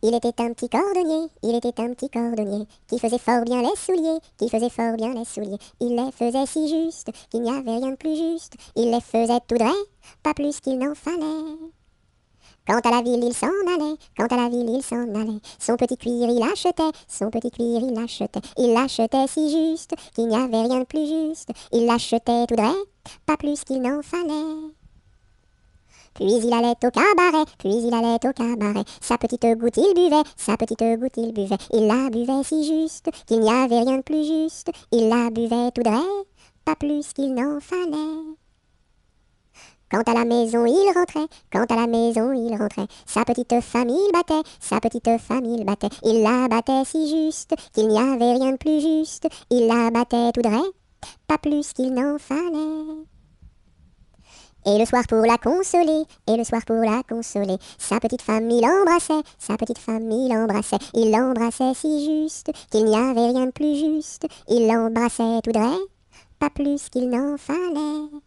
Il était un petit cordonnier, il était un petit cordonnier, qui faisait fort bien les souliers, qui faisait fort bien les souliers. Il les faisait si juste, qu'il n'y avait rien de plus juste. Il les faisait tout droit, pas plus qu'il n'en fallait. Quant à la ville, il s'en allait, quant à la ville, il s'en allait. Son petit cuir, il achetait, son petit cuir, il achetait. Il l'achetait si juste, qu'il n'y avait rien de plus juste. Il l'achetait tout droit, pas plus qu'il n'en fallait. Puis il allait au cabaret, puis il allait au cabaret. Sa petite goutte il buvait, sa petite goutte il buvait. Il la buvait si juste, qu'il n'y avait rien de plus juste. Il la buvait tout droit, pas plus qu'il n'en fallait. Quant à la maison, il rentrait, quant à la maison, il rentrait. Sa petite famille battait, sa petite famille battait. Il la battait si juste, qu'il n'y avait rien de plus juste. Il la battait tout droit, pas plus qu'il n'en fallait. Et le soir pour la consoler, et le soir pour la consoler, sa petite femme il embrassait, sa petite femme il embrassait. Il l'embrassait si juste, qu'il n'y avait rien de plus juste. Il l'embrassait tout droit, pas plus qu'il n'en fallait.